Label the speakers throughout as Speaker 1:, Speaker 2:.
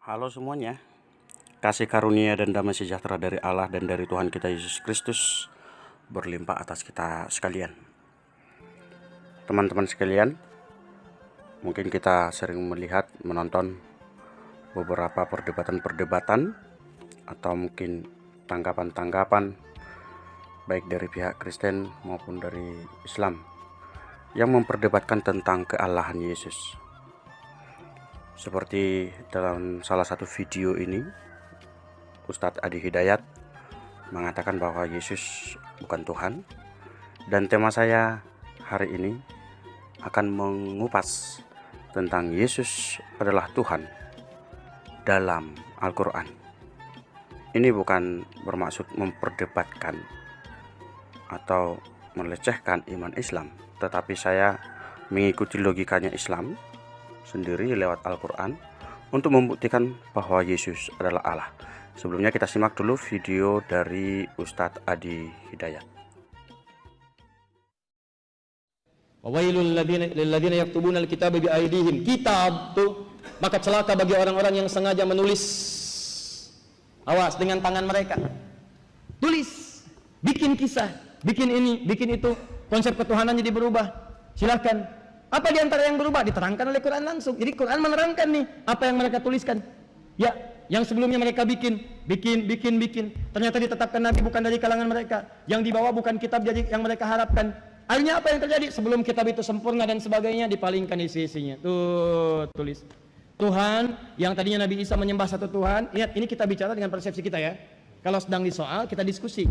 Speaker 1: Halo semuanya, kasih karunia dan damai sejahtera dari Allah dan dari Tuhan kita Yesus Kristus berlimpah atas kita sekalian. Teman-teman sekalian, mungkin kita sering melihat, menonton beberapa perdebatan-perdebatan atau mungkin tanggapan-tanggapan baik dari pihak Kristen maupun dari Islam yang memperdebatkan tentang kealahan Yesus. Seperti dalam salah satu video ini, Ustadz Adi Hidayat mengatakan bahwa Yesus bukan Tuhan. Dan tema saya hari ini akan mengupas tentang Yesus adalah Tuhan dalam Al-Quran. Ini bukan bermaksud memperdebatkan atau melecehkan iman Islam, tetapi saya mengikuti logikanya Islam sendiri lewat Al-Quran untuk membuktikan bahwa Yesus adalah Allah. Sebelumnya kita simak dulu video dari Ustadz Adi Hidayat.
Speaker 2: Wawailul lilladzina yaktubuna alkitaba biaydihim. Kitab tuh, maka celaka bagi orang-orang yang sengaja menulis. Awas dengan tangan mereka. Tulis, bikin kisah, bikin ini, bikin itu. Konsep ketuhanan jadi berubah. Silahkan. Apa di antara yang berubah? Diterangkan oleh Quran langsung. Jadi Quran menerangkan nih apa yang mereka tuliskan. Ya, yang sebelumnya mereka bikin. Ternyata ditetapkan Nabi bukan dari kalangan mereka. Yang dibawa bukan kitab jadi yang mereka harapkan. Akhirnya apa yang terjadi? Sebelum kitab itu sempurna dan sebagainya, dipalingkan isi-isinya. Tuh, tulis. Tuhan, yang tadinya Nabi Isa menyembah satu Tuhan. Ingat, ini kita bicara dengan persepsi kita ya. Kalau sedang disoal, kita diskusi.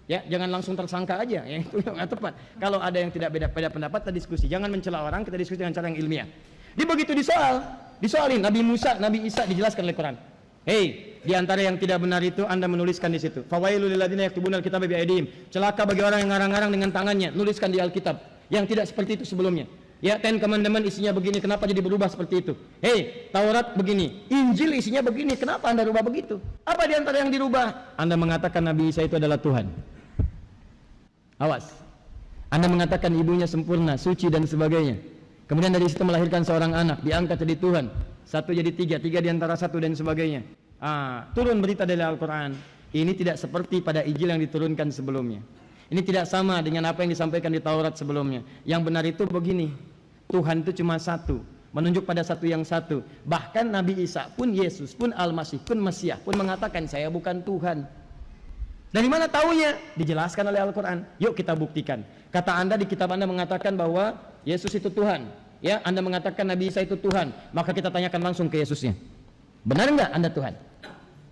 Speaker 2: Ya, jangan langsung tersangka aja, ya itu nggak tepat. Kalau ada yang tidak beda pendapat, kita diskusi. Jangan mencela orang, kita diskusi dengan cara yang ilmiah. Di begitu disoalin Nabi Musa, Nabi Isa dijelaskan oleh Quran. Hei, di antara yang tidak benar itu Anda menuliskan di situ. Fawailul lilladzina yaktubuna alkitaba biaydihim. Celaka bagi orang yang ngarang-ngarang dengan tangannya, nuliskan di Alkitab. Yang tidak seperti itu sebelumnya. Ya, Ten Commandment isinya begini, kenapa jadi berubah seperti itu? Hei, Taurat begini, Injil isinya begini, kenapa Anda rubah begitu? Apa di antara yang dirubah? Anda mengatakan Nabi Isa itu adalah Tuhan. Awas, Anda mengatakan ibunya sempurna, suci dan sebagainya. Kemudian dari situ melahirkan seorang anak, diangkat jadi Tuhan. Satu jadi tiga di antara satu dan sebagainya. Turun berita dari Al-Quran. Ini tidak seperti pada Injil yang diturunkan sebelumnya. Ini tidak sama dengan apa yang disampaikan di Taurat sebelumnya. Yang benar itu begini, Tuhan itu cuma satu, menunjuk pada satu yang satu. Bahkan Nabi Isa pun, Yesus pun, Al-Masih pun, Mesias pun mengatakan saya bukan Tuhan. Dari mana taunya? Dijelaskan oleh Al-Quran. Yuk kita buktikan. Kata Anda di kitab Anda mengatakan bahwa Yesus itu Tuhan. Ya, Anda mengatakan Nabi Isa itu Tuhan. Maka kita tanyakan langsung ke Yesusnya. Benar enggak Anda Tuhan?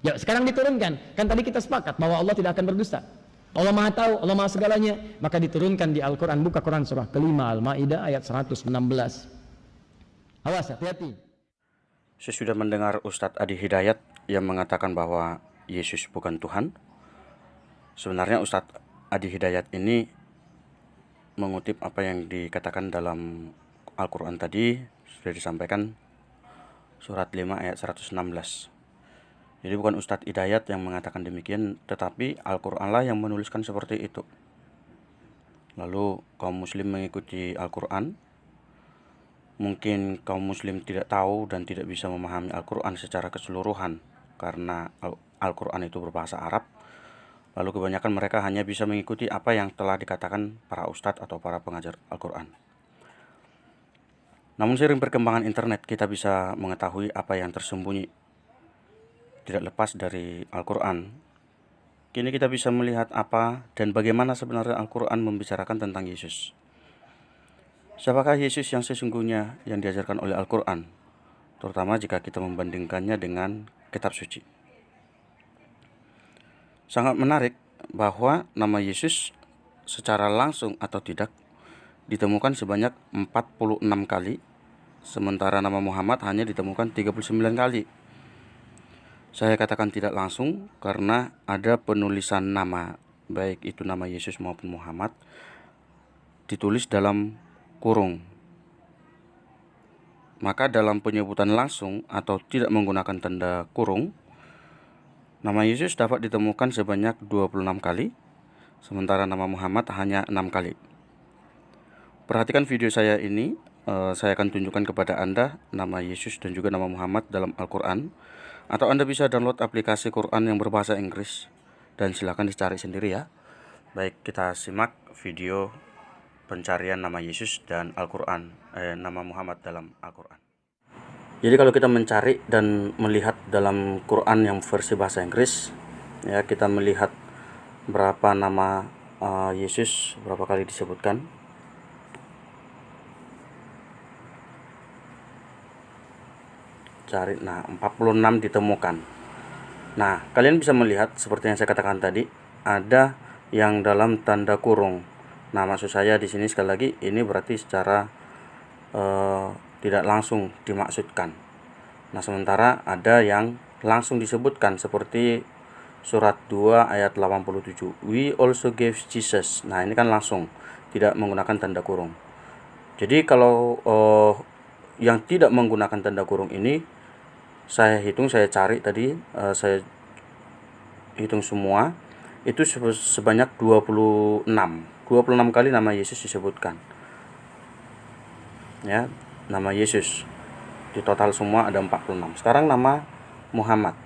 Speaker 2: Ya, sekarang diturunkan. Kan tadi kita sepakat bahwa Allah tidak akan berdusta. Allah Maha tahu, Allah Maha segalanya. Maka diturunkan di Al-Quran. Buka Quran surah kelima Al-Maidah ayat 116. Awas, hati-hati.
Speaker 1: Saya sudah mendengar Ustadz Adi Hidayat yang mengatakan bahwa Yesus bukan Tuhan. Sebenarnya Ustadz Adi Hidayat ini mengutip apa yang dikatakan dalam Al-Quran tadi, sudah disampaikan surat 5 ayat 116. Jadi bukan Ustadz Hidayat yang mengatakan demikian, tetapi Al-Quran lah yang menuliskan seperti itu. Lalu kaum muslim mengikuti Al-Quran. Mungkin kaum muslim tidak tahu dan tidak bisa memahami Al-Quran secara keseluruhan karena Al-Quran itu berbahasa Arab. Lalu kebanyakan mereka hanya bisa mengikuti apa yang telah dikatakan para ustadz atau para pengajar Al-Quran. Namun seiring perkembangan internet, kita bisa mengetahui apa yang tersembunyi tidak lepas dari Al-Quran. Kini kita bisa melihat apa dan bagaimana sebenarnya Al-Quran membicarakan tentang Yesus. Siapakah Yesus yang sesungguhnya yang diajarkan oleh Al-Quran? Terutama jika kita membandingkannya dengan kitab suci. Sangat menarik bahwa nama Yesus secara langsung atau tidak ditemukan sebanyak 46 kali, sementara nama Muhammad hanya ditemukan 39 kali. Saya katakan tidak langsung karena ada penulisan nama, baik itu nama Yesus maupun Muhammad, ditulis dalam kurung. Maka dalam penyebutan langsung atau tidak menggunakan tanda kurung, nama Yesus dapat ditemukan sebanyak 26 kali, sementara nama Muhammad hanya 6 kali. Perhatikan video saya ini, saya akan tunjukkan kepada Anda nama Yesus dan juga nama Muhammad dalam Al-Quran. Atau Anda bisa download aplikasi Quran yang berbahasa Inggris dan silakan dicari sendiri ya. Baik, kita simak video pencarian nama Yesus dan Al-Quran, nama Muhammad dalam Al-Quran. Jadi kalau kita mencari dan melihat dalam Quran yang versi bahasa Inggris, ya, kita melihat berapa nama Yesus, berapa kali disebutkan. Cari, nah 46 ditemukan. Nah, kalian bisa melihat seperti yang saya katakan tadi, ada yang dalam tanda kurung. Nah, maksud saya di sini sekali lagi, ini berarti secara tidak langsung dimaksudkan. Nah, sementara ada yang langsung disebutkan seperti surat 2 ayat 87. We also gave Jesus. Nah, ini kan langsung, tidak menggunakan tanda kurung. Jadi kalau yang tidak menggunakan tanda kurung ini, saya cari tadi, saya hitung semua, itu sebanyak 26 kali nama Yesus disebutkan. Ya, nama Yesus di total semua ada 46. Sekarang nama Muhammad.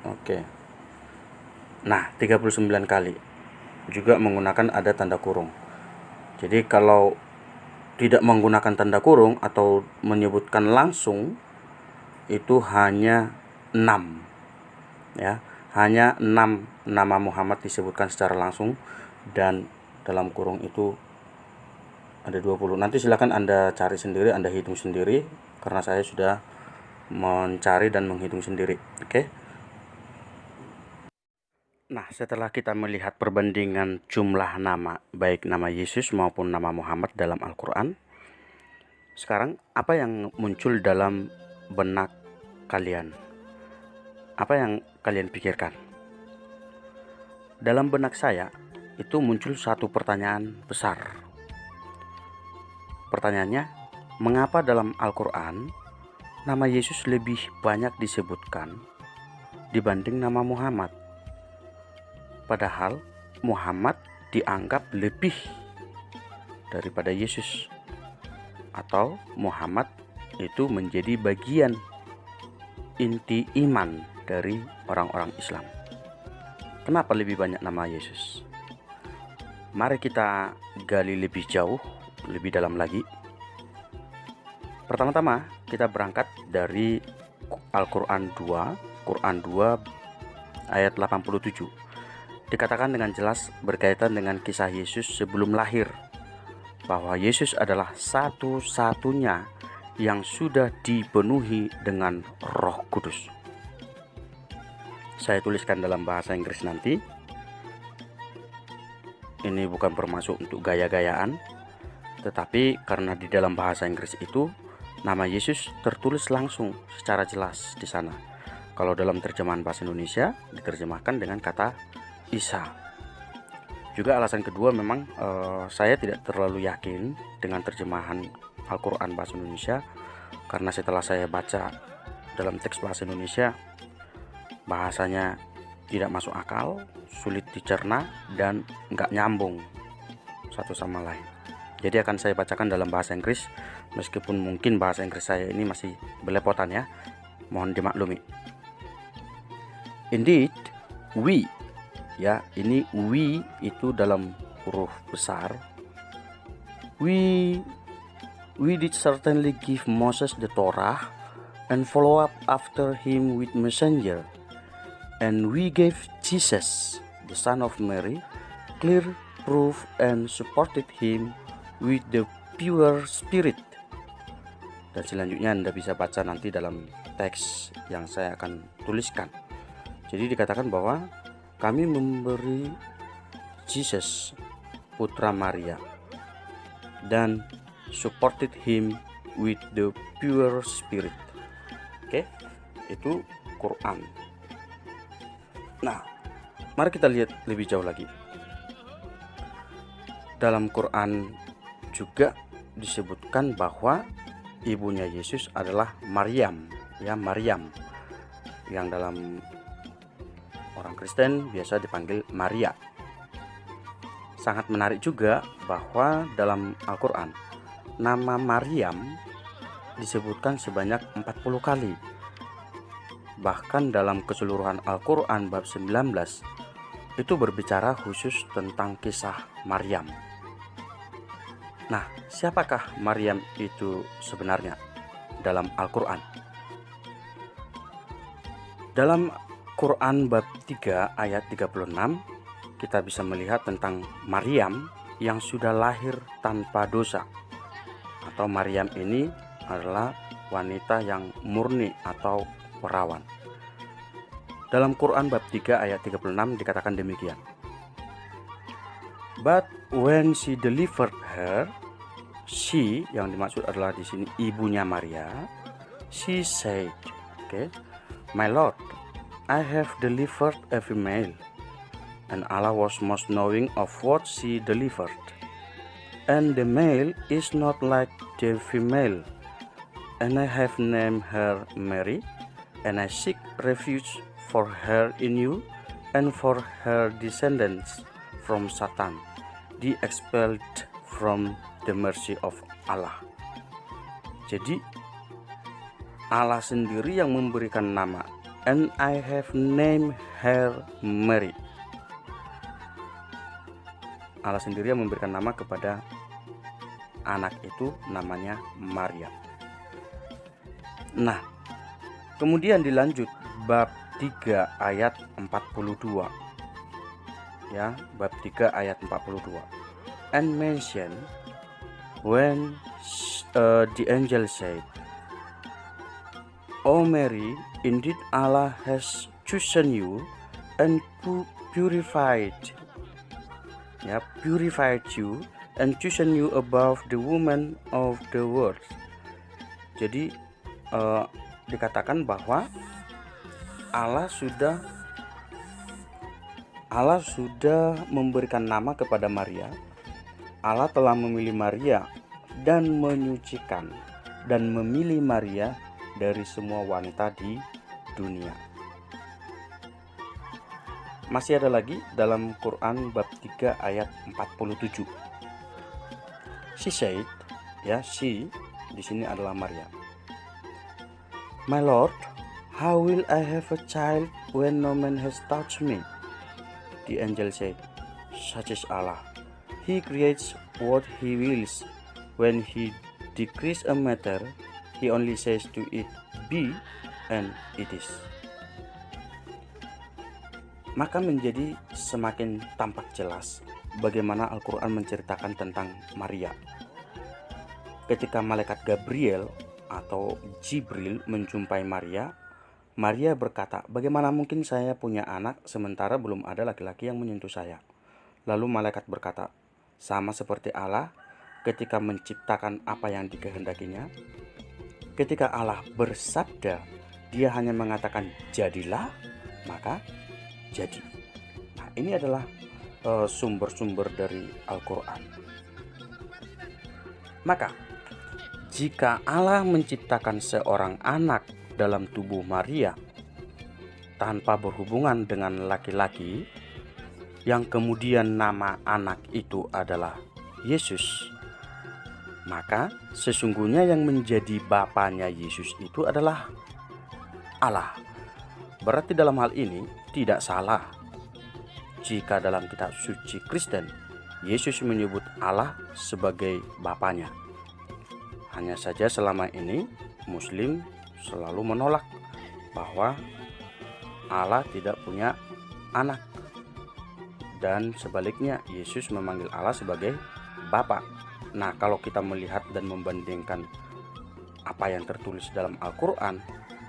Speaker 1: Oke. Nah, 39 kali juga menggunakan ada tanda kurung. Jadi kalau tidak menggunakan tanda kurung atau menyebutkan langsung, itu hanya 6. Ya, hanya 6 nama Muhammad disebutkan secara langsung, dan dalam kurung itu ada 20. Nanti silakan Anda cari sendiri, Anda hitung sendiri, karena saya sudah mencari dan menghitung sendiri. Oke. Nah, setelah kita melihat perbandingan jumlah nama, baik nama Yesus maupun nama Muhammad dalam Al-Quran, sekarang apa yang muncul dalam benak kalian? Apa yang kalian pikirkan? Dalam benak saya, itu muncul satu pertanyaan besar. Pertanyaannya, mengapa dalam Al-Quran nama Yesus lebih banyak disebutkan dibanding nama Muhammad? Padahal Muhammad dianggap lebih daripada Yesus, atau Muhammad itu menjadi bagian inti iman dari orang-orang Islam. Kenapa lebih banyak nama Yesus? Mari kita gali lebih jauh, lebih dalam lagi. Pertama-tama kita berangkat dari Al-Quran 2, Quran 2 ayat 87. Dikatakan dengan jelas berkaitan dengan kisah Yesus sebelum lahir, bahwa Yesus adalah satu-satunya yang sudah dipenuhi dengan Roh Kudus. Saya tuliskan dalam bahasa Inggris nanti. Ini bukan bermaksud untuk gaya-gayaan, tetapi karena di dalam bahasa Inggris itu nama Yesus tertulis langsung secara jelas di sana. Kalau dalam terjemahan bahasa Indonesia diterjemahkan dengan kata Isa. Juga alasan kedua, memang saya tidak terlalu yakin dengan terjemahan Al-Quran bahasa Indonesia, karena setelah saya baca dalam teks bahasa Indonesia, bahasanya tidak masuk akal, sulit dicerna, dan nggak nyambung satu sama lain. Jadi akan saya bacakan dalam bahasa Inggris, meskipun mungkin bahasa Inggris saya ini masih belepotan ya, mohon dimaklumi. Indeed, we, ya, ini we itu dalam huruf besar. We did certainly give Moses the Torah and follow up after him with messenger, and we gave Jesus, the son of Mary, clear proof and supported him with the pure spirit. Dan selanjutnya Anda bisa baca nanti dalam teks yang saya akan tuliskan. Jadi dikatakan bahwa kami memberi Jesus, putra Maria, dan supported him with the pure spirit. Oke, itu Quran. Nah, mari kita lihat lebih jauh lagi. Dalam Quran juga disebutkan bahwa ibunya Yesus adalah Maryam, ya, Maryam, yang dalam orang Kristen biasa dipanggil Maria. Sangat menarik juga bahwa dalam Al-Quran nama Maryam disebutkan sebanyak 40 kali. Bahkan dalam keseluruhan Al-Quran bab 19 itu berbicara khusus tentang kisah Maryam. Nah, siapakah Maryam itu sebenarnya dalam Al-Quran? Dalam Quran bab 3 ayat 36 kita bisa melihat tentang Maryam yang sudah lahir tanpa dosa, atau Maryam ini adalah wanita yang murni atau perawan. Dalam Quran bab 3 ayat 36 dikatakan demikian. But when she delivered her, she yang dimaksud adalah di sini ibunya Maria, she said, My Lord, I have delivered a female. And Allah was most knowing of what she delivered. And the male is not like the female. And I have named her Mary, and I seek refuge for her in you, and for her descendants from Satan, the expelled from the mercy of Allah. Jadi Allah sendiri yang memberikan nama, and I have named her Mary. Allah sendiri yang memberikan nama kepada anak itu, namanya Maryam. Nah, kemudian dilanjut bab 3 ayat 42. Ya, bab 3 ayat 42. And mention when the angel said, O Mary, indeed Allah has chosen you and purified you and chosen you above the women of the world. Jadi dikatakan bahwa Allah sudah memberikan nama kepada Maria. Allah telah memilih Maria dan menyucikan dan memilih Maria dari semua wanita di dunia. Masih ada lagi dalam Quran bab 3 ayat 47. She said, she di sini adalah Maria. My Lord, how will I have a child when no man has touched me? The angel said, such is Allah. He creates what he wills. When he decrees a matter, he only says to it, be, and it is. Maka menjadi semakin tampak jelas bagaimana Al-Quran menceritakan tentang Maria. Ketika malaikat Gabriel atau Jibril menjumpai Maria, Maria berkata, bagaimana mungkin saya punya anak sementara belum ada laki-laki yang menyentuh saya? Lalu malaikat berkata, sama seperti Allah ketika menciptakan apa yang dikehendakinya. Ketika Allah bersabda, dia hanya mengatakan jadilah, maka jadi. Nah, ini adalah sumber-sumber dari Al-Quran. Maka jika Allah menciptakan seorang anak dalam tubuh Maria tanpa berhubungan dengan laki-laki, yang kemudian nama anak itu adalah Yesus, maka sesungguhnya yang menjadi bapanya Yesus itu adalah Allah. Berarti dalam hal ini tidak salah jika dalam kitab suci Kristen Yesus menyebut Allah sebagai bapanya. Hanya saja selama ini Muslim selalu menolak bahwa Allah tidak punya anak, dan sebaliknya Yesus memanggil Allah sebagai Bapa. Nah, kalau kita melihat dan membandingkan apa yang tertulis dalam Al-Quran,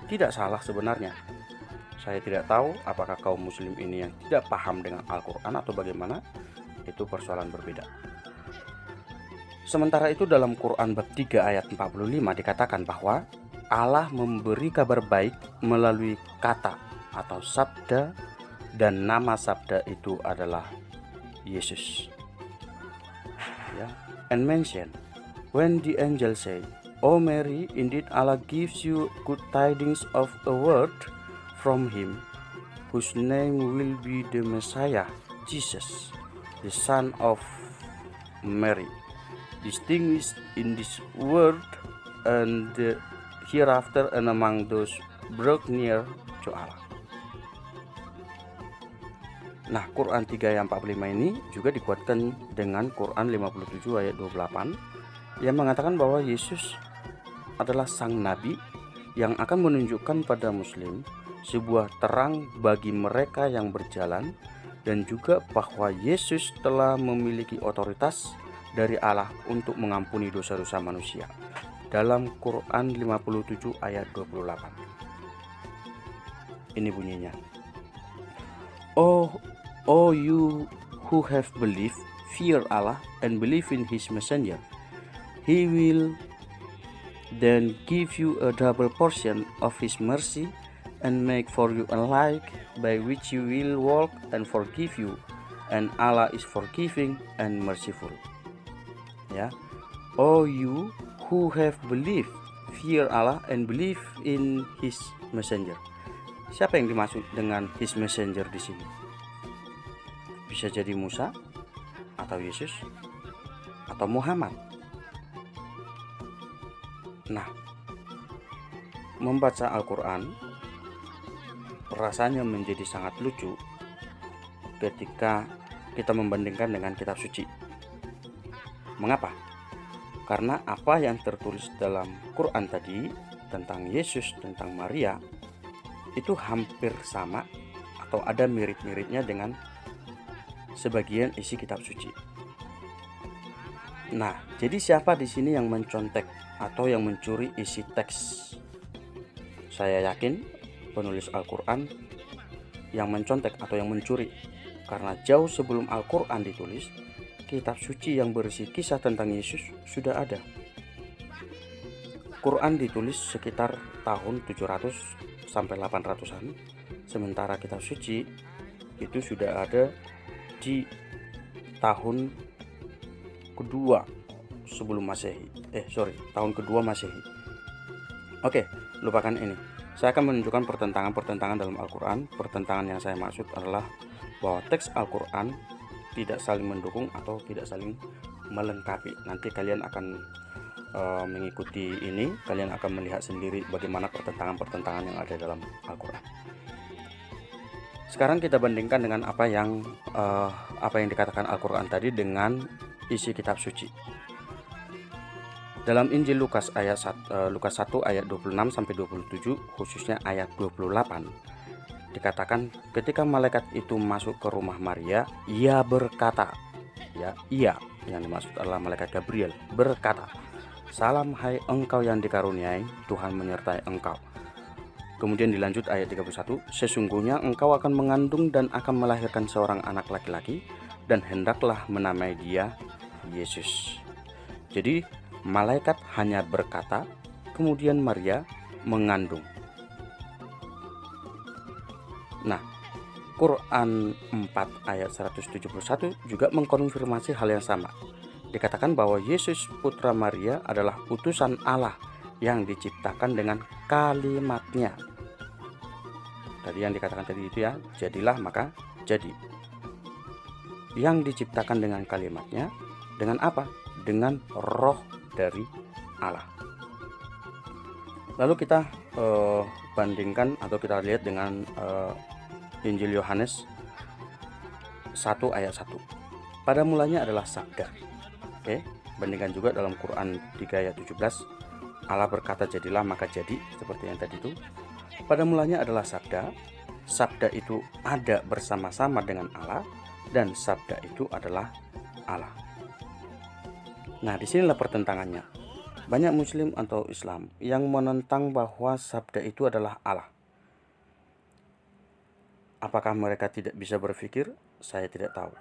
Speaker 1: tidak salah sebenarnya. Saya tidak tahu apakah kaum muslim ini yang tidak paham dengan Al-Quran atau bagaimana, itu persoalan berbeda. Sementara itu dalam Quran bab 3 ayat 45 dikatakan bahwa Allah memberi kabar baik melalui kata atau sabda, dan nama sabda itu adalah Yesus. And mention when the angel said, O Mary, indeed Allah gives you good tidings of a word from him, whose name will be the Messiah, Jesus, the son of Mary. Distinguished in this word and the hereafter and among those brought near to Allah. Nah, Quran 3 ayat 45 ini juga dikuatkan dengan Quran 57 ayat 28 yang mengatakan bahwa Yesus adalah sang nabi yang akan menunjukkan pada muslim sebuah terang bagi mereka yang berjalan, dan juga bahwa Yesus telah memiliki otoritas dari Allah untuk mengampuni dosa-dosa manusia dalam Quran 57 ayat 28. Ini bunyinya. Oh you who have believed, fear Allah and believe in his messenger. He will then give you a double portion of his mercy and make for you a light by which you will walk and forgive you, and Allah is forgiving and merciful. Ya. Oh you who have believed, fear Allah and believe in his messenger. Siapa yang dimaksud dengan his messenger di sini? Bisa jadi Musa atau Yesus atau Muhammad. Nah, membaca Al-Quran rasanya menjadi sangat lucu ketika kita membandingkan dengan kitab suci. Mengapa? Karena apa yang tertulis dalam Quran tadi tentang Yesus, tentang Maria, itu hampir sama atau ada mirip-miripnya dengan sebagian isi kitab suci. Nah, jadi siapa di sini yang mencontek atau yang mencuri isi teks? Saya yakin penulis Al-Quran yang mencontek atau yang mencuri, karena jauh sebelum Al-Quran ditulis, kitab suci yang berisi kisah tentang Yesus sudah ada. Quran ditulis sekitar tahun 700 sampai 800-an, sementara kitab suci itu sudah ada di tahun kedua sebelum Masehi. Tahun kedua Masehi. Oke, lupakan ini. Saya akan menunjukkan pertentangan-pertentangan dalam Al-Quran. Pertentangan yang saya maksud adalah bahwa teks Al-Quran tidak saling mendukung atau tidak saling melengkapi. Nanti kalian akan mengikuti ini, kalian akan melihat sendiri bagaimana pertentangan-pertentangan yang ada dalam Al-Quran. Sekarang kita bandingkan dengan apa yang dikatakan Al-Quran tadi dengan isi kitab suci. Dalam Injil Lukas 1 ayat 26 sampai 27, khususnya ayat 28, dikatakan ketika malaikat itu masuk ke rumah Maria, ia berkata, ia yang dimaksud adalah malaikat Gabriel, berkata, "Salam hai engkau yang dikaruniai, Tuhan menyertai engkau." Kemudian dilanjut ayat 31, "Sesungguhnya engkau akan mengandung dan akan melahirkan seorang anak laki-laki, dan hendaklah menamai dia Yesus." Jadi malaikat hanya berkata, kemudian Maria mengandung. Nah, Quran 4 ayat 171 juga mengkonfirmasi hal yang sama. Dikatakan bahwa Yesus putra Maria adalah utusan Allah yang diciptakan dengan kalimatnya. Tadi yang dikatakan tadi itu ya, jadilah maka jadi. Yang diciptakan dengan kalimatnya, dengan apa? Dengan roh dari Allah. Lalu kita bandingkan atau kita lihat dengan Injil Yohanes 1 ayat 1. Pada mulanya adalah sabda. Oke, bandingkan juga dalam Quran 3 ayat 17. Allah berkata jadilah maka jadi, seperti yang tadi itu. Pada mulanya adalah sabda. Sabda itu ada bersama-sama dengan Allah, dan sabda itu adalah Allah. Nah, disinilah pertentangannya. Banyak Muslim atau Islam yang menentang bahwa sabda itu adalah Allah. Apakah mereka tidak bisa berpikir? Saya tidak tahu.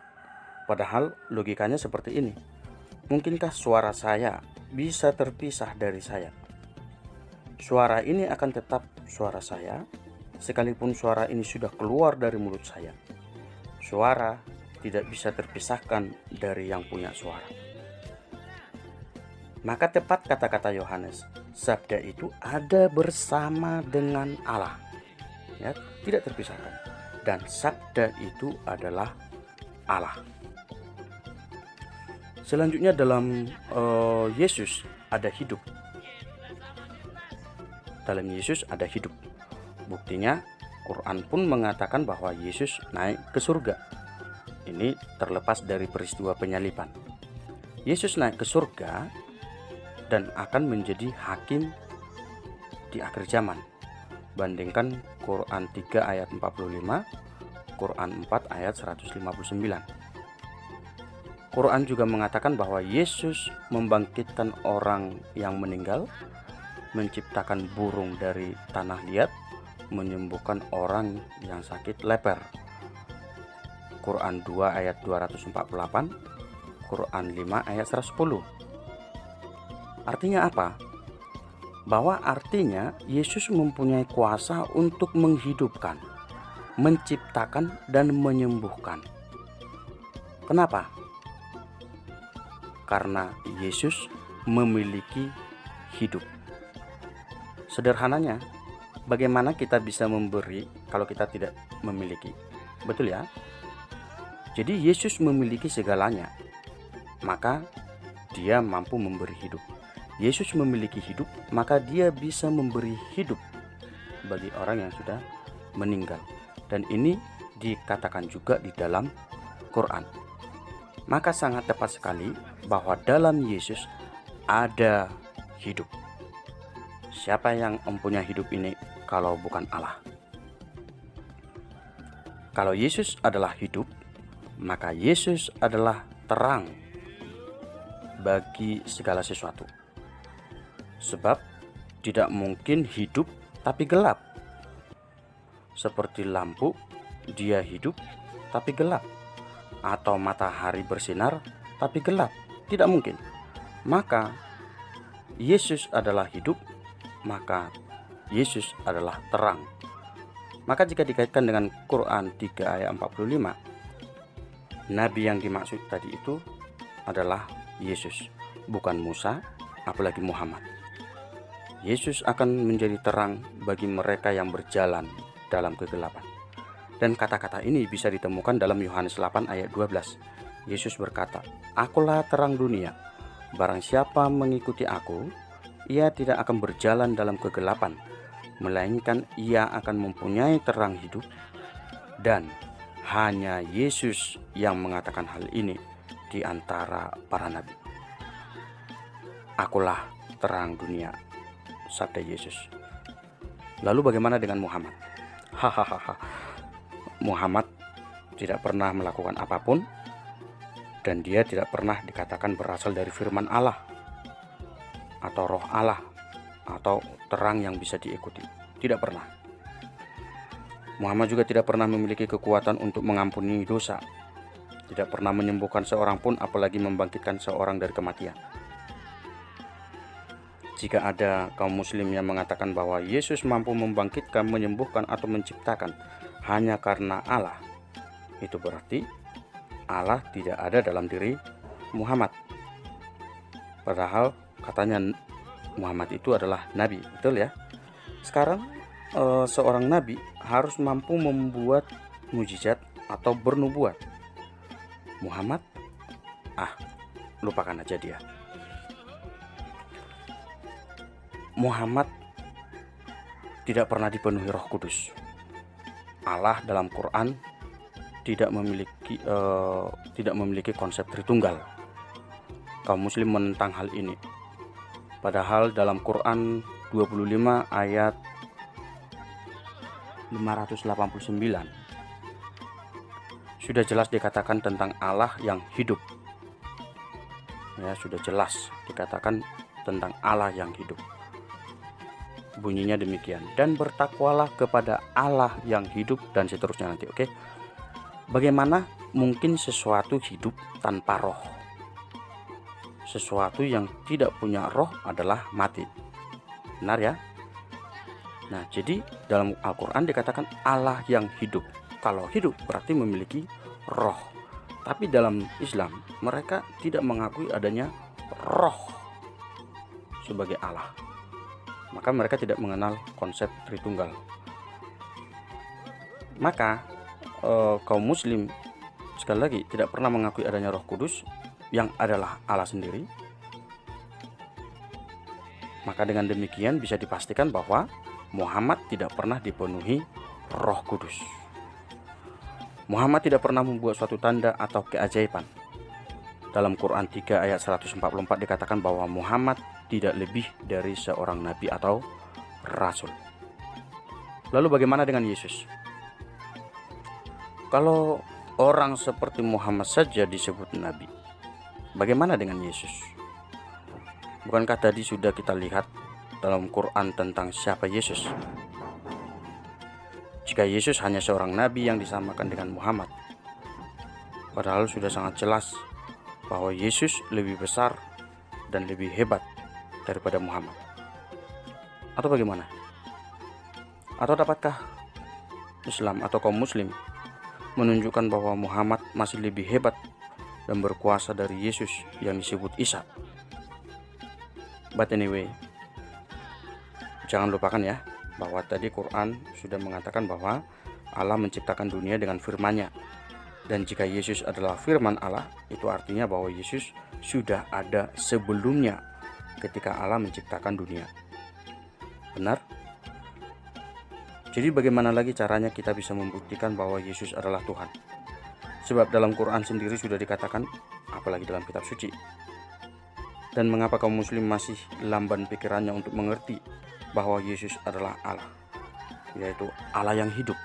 Speaker 1: Padahal logikanya seperti ini. Mungkinkah suara saya bisa terpisah dari saya? Suara ini akan tetap suara saya, sekalipun suara ini sudah keluar dari mulut saya. Suara tidak bisa terpisahkan dari yang punya suara. Maka tepat kata-kata Yohanes, sabda itu ada bersama dengan Allah, ya, tidak terpisahkan. Dan sabda itu adalah Allah. Selanjutnya dalam Yesus ada hidup. dalam Yesus ada hidup. Buktinya Quran pun mengatakan bahwa Yesus naik ke surga. Ini terlepas dari peristiwa penyaliban. Yesus naik ke surga dan akan menjadi hakim di akhir zaman. Bandingkan Quran 3 ayat 45, Quran 4 ayat 159. Quran juga mengatakan bahwa Yesus membangkitkan orang yang meninggal, menciptakan burung dari tanah liat, menyembuhkan orang yang sakit leper. Quran 2 ayat 248, Quran 5 ayat 110. Artinya apa? Bahwa artinya Yesus mempunyai kuasa untuk menghidupkan, menciptakan, dan menyembuhkan. Kenapa? Karena Yesus memiliki hidup. Sederhananya, bagaimana kita bisa memberi kalau kita tidak memiliki? Betul ya? Jadi Yesus memiliki segalanya, maka dia mampu memberi hidup. Yesus memiliki hidup, maka dia bisa memberi hidup bagi orang yang sudah meninggal. Dan ini dikatakan juga di dalam Quran. Maka sangat tepat sekali bahwa dalam Yesus ada hidup. Siapa yang mempunyai hidup ini kalau bukan Allah? Kalau Yesus adalah hidup, maka Yesus adalah terang bagi segala sesuatu. Sebab tidak mungkin hidup tapi gelap. Seperti lampu, dia hidup tapi gelap. Atau matahari bersinar tapi gelap. Tidak mungkin. Maka Yesus adalah hidup, maka Yesus adalah terang. Maka jika dikaitkan dengan Quran 3 ayat 45, Nabi yang dimaksud tadi itu adalah Yesus, bukan Musa, apalagi Muhammad. Yesus akan menjadi terang bagi mereka yang berjalan dalam kegelapan. Dan kata-kata ini bisa ditemukan dalam Yohanes 8 ayat 12. Yesus berkata, "Akulah terang dunia. Barang siapa mengikuti aku, ia tidak akan berjalan dalam kegelapan, melainkan ia akan mempunyai terang hidup." Dan hanya Yesus yang mengatakan hal ini di antara para nabi. "Akulah terang dunia," sabda Yesus. Lalu bagaimana dengan Muhammad? Hahaha. Muhammad tidak pernah melakukan apapun, dan dia tidak pernah dikatakan berasal dari firman Allah atau roh Allah atau terang yang bisa diikuti. Tidak pernah. Muhammad juga tidak pernah memiliki kekuatan untuk mengampuni dosa. Tidak pernah menyembuhkan seorang pun, apalagi membangkitkan seorang dari kematian. Jika ada kaum muslim yang mengatakan bahwa Yesus mampu membangkitkan, menyembuhkan, atau menciptakan hanya karena Allah, itu berarti Allah tidak ada dalam diri Muhammad. Padahal katanya Muhammad itu adalah nabi, betul ya? Sekarang seorang nabi harus mampu membuat mujizat atau bernubuat. Muhammad, lupakan aja dia. Muhammad tidak pernah dipenuhi Roh Kudus. Allah dalam Quran tidak memiliki konsep Tritunggal. Kaum muslim menentang hal ini. Padahal dalam Quran 25 ayat 589 sudah jelas dikatakan tentang Allah yang hidup. Ya, sudah jelas dikatakan tentang Allah yang hidup. Bunyinya demikian, dan bertakwalah kepada Allah yang hidup, dan seterusnya nanti. Oke, bagaimana mungkin sesuatu hidup tanpa roh? Sesuatu yang tidak punya roh adalah mati. Benar ya? Nah, jadi dalam Al-Quran dikatakan Allah yang hidup. Kalau hidup berarti memiliki roh. Tapi dalam Islam mereka tidak mengakui adanya roh sebagai Allah. Maka mereka tidak mengenal konsep Tritunggal. Maka kaum muslim sekali lagi tidak pernah mengakui adanya Roh Kudus yang adalah Allah sendiri. Maka dengan demikian bisa dipastikan bahwa Muhammad tidak pernah dipenuhi Roh Kudus. Muhammad tidak pernah membuat suatu tanda atau keajaiban. Dalam Quran 3 ayat 144 dikatakan bahwa Muhammad tidak lebih dari seorang nabi atau rasul. Lalu bagaimana dengan Yesus? Kalau orang seperti Muhammad saja disebut nabi, bagaimana dengan Yesus? Bukankah tadi sudah kita lihat dalam Quran tentang siapa Yesus? Jika Yesus hanya seorang nabi yang disamakan dengan Muhammad, padahal sudah sangat jelas bahwa Yesus lebih besar dan lebih hebat daripada Muhammad. Atau bagaimana? Atau dapatkah Islam atau kaum muslim menunjukkan bahwa Muhammad masih lebih hebat dan berkuasa dari Yesus yang disebut Isa? But anyway, jangan lupakan ya bahwa tadi Quran sudah mengatakan bahwa Allah menciptakan dunia dengan firman-Nya. Dan jika Yesus adalah firman Allah, itu artinya bahwa Yesus sudah ada sebelumnya ketika Allah menciptakan dunia. Benar? Jadi bagaimana lagi caranya kita bisa membuktikan bahwa Yesus adalah Tuhan? Sebab dalam Quran sendiri sudah dikatakan, apalagi dalam kitab suci. Dan mengapa kaum muslim masih lamban pikirannya untuk mengerti bahwa Yesus adalah Allah, yaitu Allah yang hidup?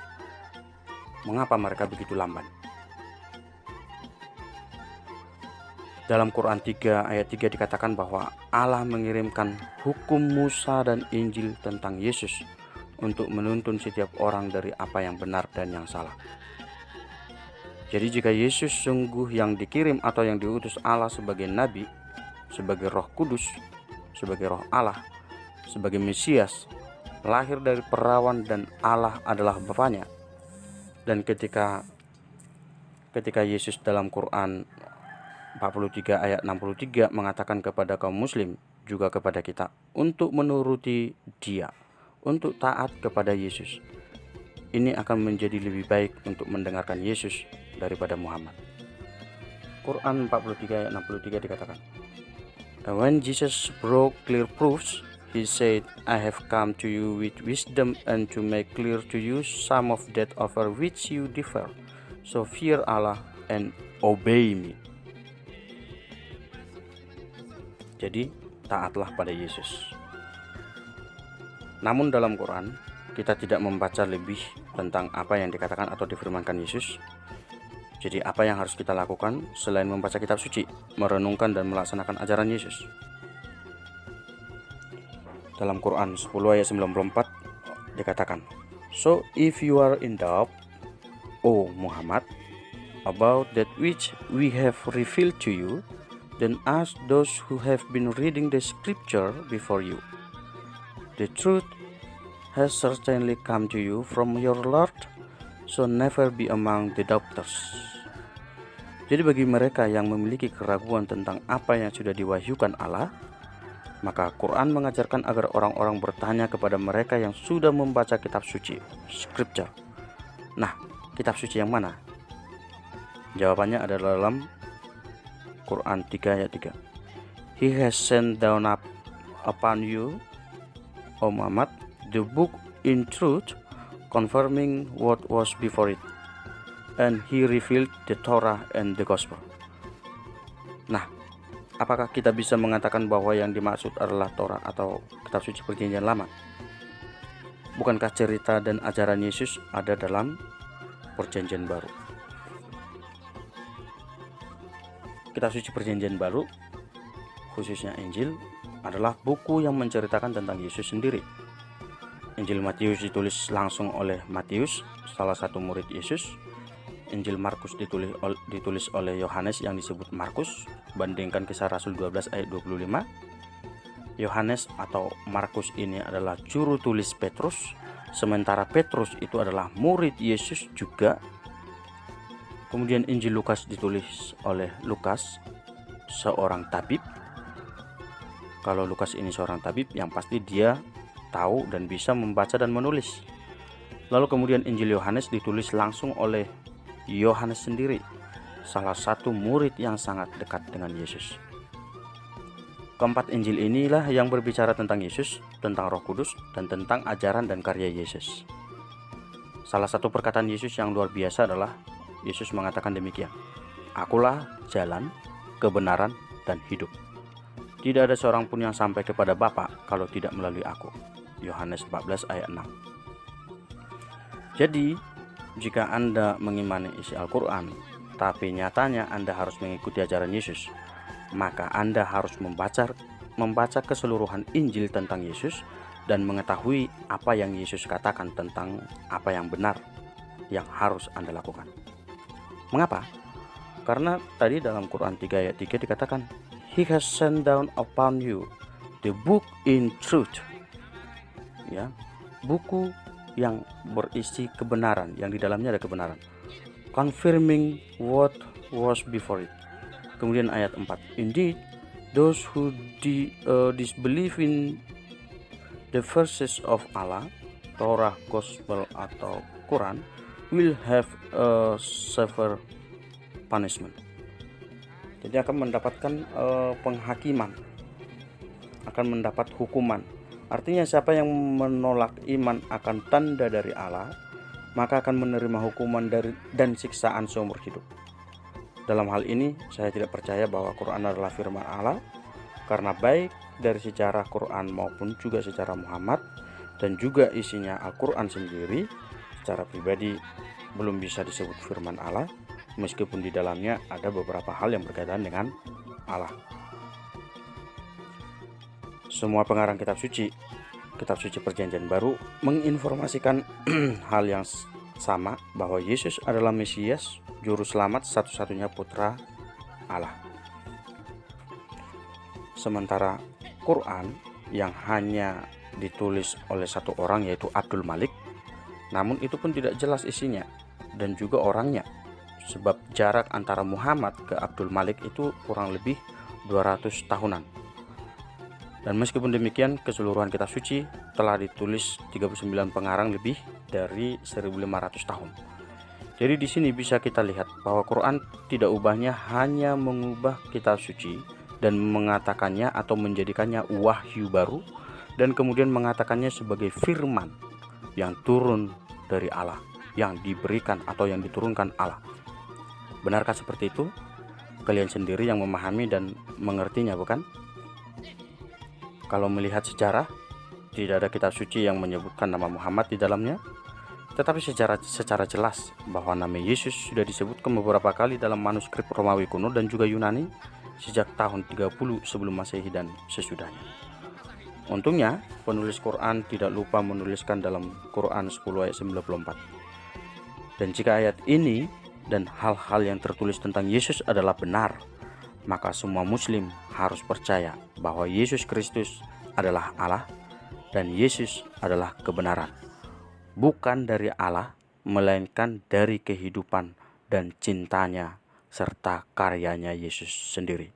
Speaker 1: Mengapa mereka begitu lamban? Dalam Quran 3 ayat 3 dikatakan bahwa Allah mengirimkan hukum Musa dan Injil tentang Yesus untuk menuntun setiap orang dari apa yang benar dan yang salah. Jadi jika Yesus sungguh yang dikirim atau yang diutus Allah sebagai nabi, sebagai Roh Kudus, sebagai Roh Allah, sebagai Mesias, lahir dari perawan dan Allah adalah Bapaknya. Dan ketika Yesus dalam Quran 43 ayat 63 mengatakan kepada kaum muslim, juga kepada kita, untuk menuruti Dia, untuk taat kepada Yesus, ini akan menjadi lebih baik untuk mendengarkan Yesus daripada Muhammad. Quran 43 ayat 63 dikatakan, "And when Jesus brought clear proofs, He said, I have come to you with wisdom and to make clear to you some of that over which you differ. So fear Allah and obey me." Jadi taatlah pada Yesus. Namun dalam Quran kita tidak membaca lebih tentang apa yang dikatakan atau difirmankan Yesus. Jadi apa yang harus kita lakukan selain membaca kitab suci, merenungkan dan melaksanakan ajaran Yesus? Dalam Quran 10 ayat 94 dikatakan, "So if you are in doubt, O Muhammad, about that which we have revealed to you, then ask those who have been reading the scripture before you. The truth has certainly come to you from your Lord, so never be among the doubters." Jadi bagi mereka yang memiliki keraguan tentang apa yang sudah diwahyukan Allah, maka Quran mengajarkan agar orang-orang bertanya kepada mereka yang sudah membaca kitab suci, scripture. Nah, kitab suci yang mana? Jawabannya ada dalam Quran 3 ayat 3. "He has sent down upon you, O Muhammad, the book in truth, confirming what was before it, and He revealed the Torah and the Gospel." Nah, apakah kita bisa mengatakan bahwa yang dimaksud adalah Torah atau kitab suci perjanjian lama? Bukankah cerita dan ajaran Yesus ada dalam perjanjian baru? Kitab suci perjanjian baru, khususnya Injil, adalah buku yang menceritakan tentang Yesus sendiri. Injil Matius ditulis langsung oleh Matius, salah satu murid Yesus. Injil Markus ditulis oleh Yohanes yang disebut Markus. Bandingkan Kisah Rasul 12 ayat 25. Yohanes atau Markus ini adalah juru tulis Petrus, sementara Petrus itu adalah murid Yesus juga. Kemudian Injil Lukas ditulis oleh Lukas, seorang tabib. Kalau Lukas ini seorang tabib, yang pasti dia tahu dan bisa membaca dan menulis. Lalu kemudian Injil Yohanes ditulis langsung oleh Yohanes sendiri, salah satu murid yang sangat dekat dengan Yesus. Keempat Injil inilah yang berbicara tentang Yesus, tentang Roh Kudus, dan tentang ajaran dan karya Yesus. Salah satu perkataan Yesus yang luar biasa adalah Yesus mengatakan demikian, "Akulah jalan, kebenaran, dan hidup. Tidak ada seorang pun yang sampai kepada Bapa kalau tidak melalui aku." Yohanes 14 ayat 6. Jadi, jika Anda mengimani isi Al-Quran, tapi nyatanya Anda harus mengikuti ajaran Yesus, maka Anda harus membaca keseluruhan Injil tentang Yesus dan mengetahui apa yang Yesus katakan tentang apa yang benar yang harus Anda lakukan. Mengapa? Karena tadi dalam Quran 3 ayat 3 dikatakan, "He has sent down upon you the book in truth." Ya, buku yang berisi kebenaran, yang di dalamnya ada kebenaran. Confirming what was before it. Kemudian ayat 4, "Indeed, those who disbelieve in the verses of Allah, Torah, Gospel, atau Quran, will have a severe punishment." Jadi akan mendapatkan penghakiman, akan mendapat hukuman. Artinya siapa yang menolak iman akan tanda dari Allah, maka akan menerima hukuman dan siksaan seumur hidup. Dalam hal ini saya tidak percaya bahwa Quran adalah firman Allah, karena baik dari sejarah Quran maupun juga sejarah Muhammad dan juga isinya Al-Quran sendiri secara pribadi belum bisa disebut firman Allah, meskipun di dalamnya ada beberapa hal yang berkaitan dengan Allah. Semua pengarang kitab suci Perjanjian Baru menginformasikan hal yang sama, bahwa Yesus adalah Mesias, juru selamat, satu-satunya putra Allah. Sementara Quran yang hanya ditulis oleh satu orang, yaitu Abdul Malik, namun itu pun tidak jelas isinya dan juga orangnya, sebab jarak antara Muhammad ke Abdul Malik itu kurang lebih 200 tahunan. Dan meskipun demikian, keseluruhan kitab suci telah ditulis 39 pengarang lebih dari 1500 tahun. Jadi di sini bisa kita lihat bahwa Quran tidak ubahnya hanya mengubah kitab suci dan mengatakannya atau menjadikannya wahyu baru dan kemudian mengatakannya sebagai firman yang turun dari Allah, yang diberikan atau yang diturunkan Allah. Benarkah seperti itu? Kalian sendiri yang memahami dan mengertinya, bukan? Kalau melihat sejarah, tidak ada kitab suci yang menyebutkan nama Muhammad di dalamnya. Tetapi secara jelas bahwa nama Yesus sudah disebutkan beberapa kali dalam manuskrip Romawi kuno dan juga Yunani sejak tahun 30 sebelum Masehi dan sesudahnya. Untungnya penulis Quran tidak lupa menuliskan dalam Quran 10 ayat 94. Dan jika ayat ini dan hal-hal yang tertulis tentang Yesus adalah benar, maka semua muslim harus percaya bahwa Yesus Kristus adalah Allah dan Yesus adalah kebenaran. Bukan dari Allah, melainkan dari kehidupan dan cintanya serta karyanya Yesus sendiri.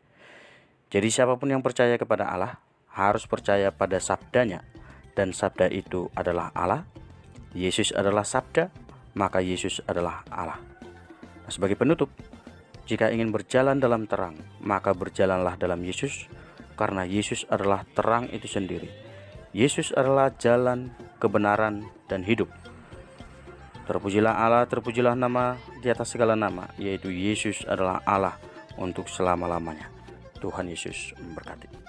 Speaker 1: Jadi siapapun yang percaya kepada Allah harus percaya pada sabdanya, dan sabda itu adalah Allah. Yesus adalah sabda, maka Yesus adalah Allah. Nah, sebagai penutup, jika ingin berjalan dalam terang, maka berjalanlah dalam Yesus, karena Yesus adalah terang itu sendiri. Yesus adalah jalan, kebenaran, dan hidup. Terpujilah Allah, terpujilah nama di atas segala nama, yaitu Yesus adalah Allah untuk selama-lamanya. Tuhan Yesus memberkati.